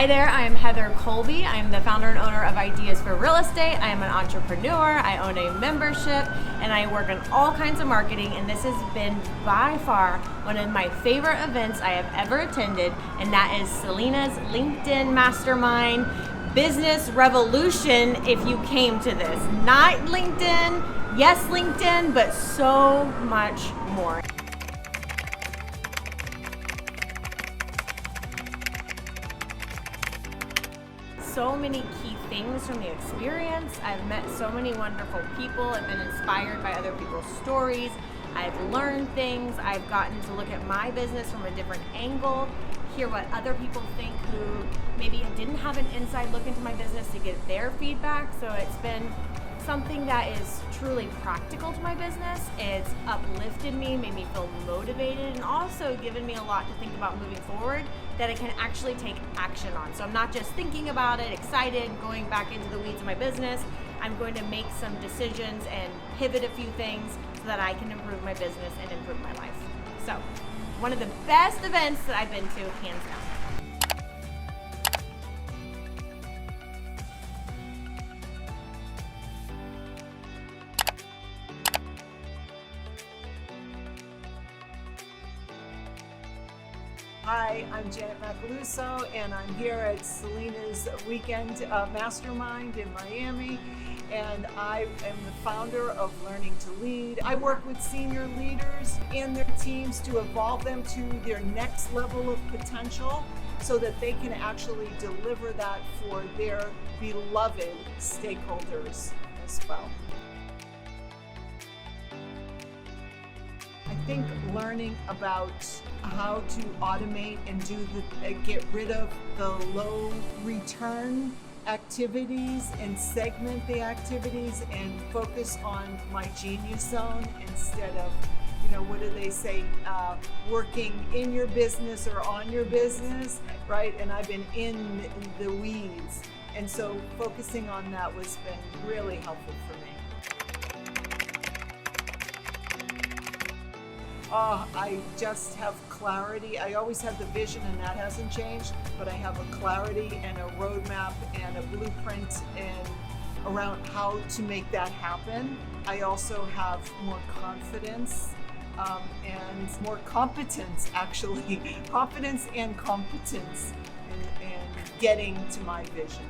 Hi there, I am Heather Colby. I am the founder and owner of Ideas for Real Estate. I am an entrepreneur, I own a membership, and I work on all kinds of marketing, and this has been by far one of my favorite events I have ever attended, and that is Salina's LinkedIn Mastermind Business Revolution if you came to this. Not LinkedIn, yes LinkedIn, but so much more. So many key things from the experience. I've met so many wonderful people. I've been inspired by other people's stories. I've learned things. I've gotten to look at my business from a different angle, hear what other people think who maybe didn't have an inside look into my business to get their feedback. So it's been something that is truly practical to my business. It's uplifted me, made me feel motivated, and also given me a lot to think about moving forward that I can actually take action on. So I'm not just thinking about it, excited, going back into the weeds of my business. I'm going to make some decisions and pivot a few things so that I can improve my business and improve my life. So one of the best events that I've been to, hands down. Hi, I'm Janet Macaluso, and I'm here at Salina's weekend Mastermind in Miami, and I am the founder of Learning to Lead. I work with senior leaders and their teams to evolve them to their next level of potential so that they can actually deliver that for their beloved stakeholders as well. I think learning about how to automate and get rid of the low return activities and segment the activities and focus on my genius zone instead of, what do they say, working in your business or on your business, right? And I've been in the weeds. And so focusing on that has been really helpful for me. I just have clarity. I always had the vision, and that hasn't changed, but I have a clarity and a roadmap and a blueprint and around how to make that happen. I also have more confidence and more competence, actually. Confidence and competence in getting to my vision.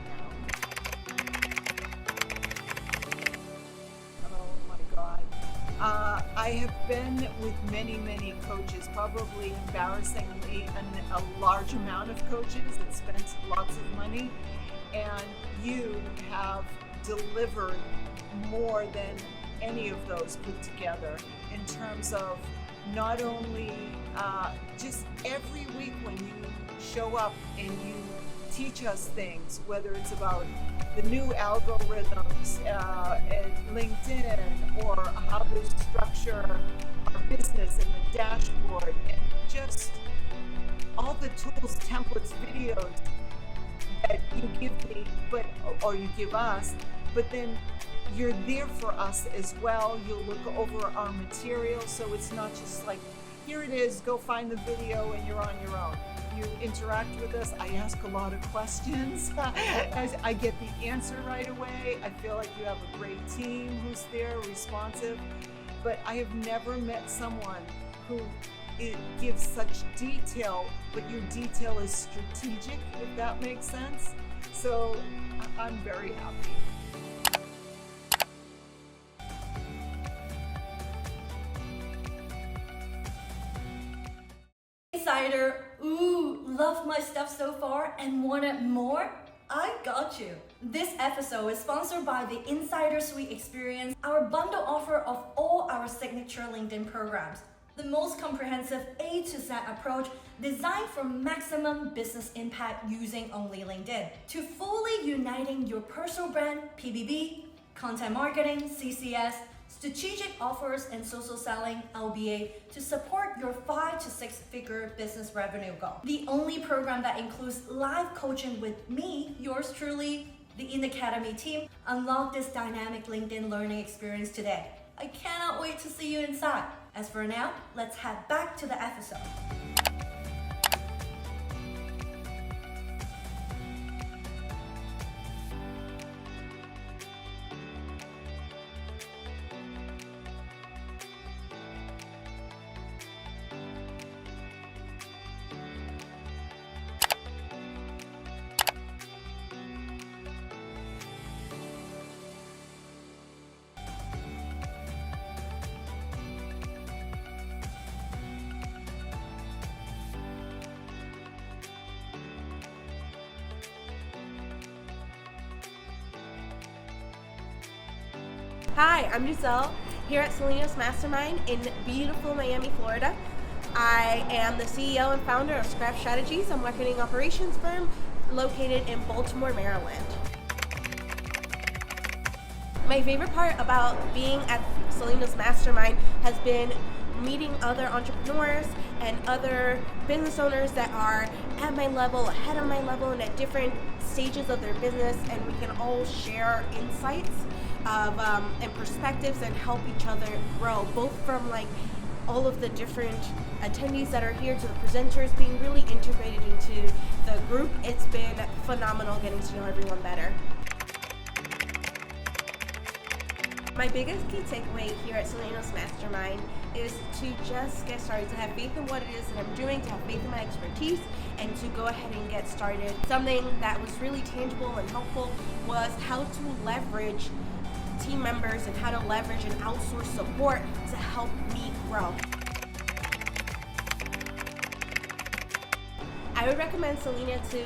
I have been with many coaches, probably embarrassingly a large amount of coaches that spent lots of money, and you have delivered more than any of those put together in terms of not only just every week when you show up and you teach us things, whether it's about the new algorithms at LinkedIn or how to structure our business and the dashboard and just all the tools, templates, videos that you give me, or you give us, but then you're there for us as well. You'll look over our material, so it's not just like, here it is, go find the video and you're on your own. You interact with us. I ask a lot of questions. I get the answer right away. I feel like you have a great team who's there, responsive. But I have never met someone who gives such detail, but your detail is strategic, if that makes sense. So I'm very happy. Insider, ooh, love my stuff so far and wanted more? I got you. This episode is sponsored by the Insider Suite Experience, our bundle offer of all our signature LinkedIn programs. The most comprehensive A to Z approach designed for maximum business impact using only LinkedIn. To fully uniting your personal brand, PBB, content marketing, CCS, strategic offers, and social selling, LBA, to support your 5 to 6 figure business revenue goal. The only program that includes live coaching with me, yours truly, the In Academy team. Unlock this dynamic LinkedIn learning experience today. I cannot wait to see you inside. As for now, let's head back to the episode. Hi, I'm Giselle here at Salina's Mastermind in beautiful Miami, Florida. I am the CEO and founder of Scrap Strategies, a marketing operations firm located in Baltimore, Maryland. My favorite part about being at Salina's Mastermind has been meeting other entrepreneurs and other business owners that are at my level, ahead of my level, and at different stages of their business, and we can all share insights of and perspectives and help each other grow, both from like all of the different attendees that are here to the presenters being really integrated into the group. It's been phenomenal getting to know everyone better. My biggest key takeaway here at Salina's Mastermind is to just get started, to have faith in what it is that I'm doing, to have faith in my expertise, and to go ahead and get started. Something that was really tangible and helpful was how to leverage team members and how to leverage and outsource support to help me grow. I would recommend Salina to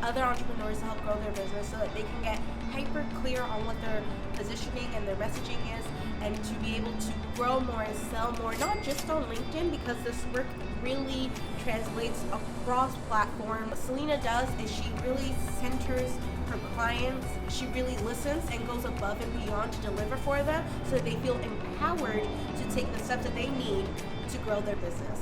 other entrepreneurs to help grow their business so that they can get hyper clear on what their positioning and their messaging is, and to be able to grow more and sell more, not just on LinkedIn, because this work really translates across platforms. What Salina does is she really centers her clients, she really listens and goes above and beyond to deliver for them so that they feel empowered to take the steps that they need to grow their business.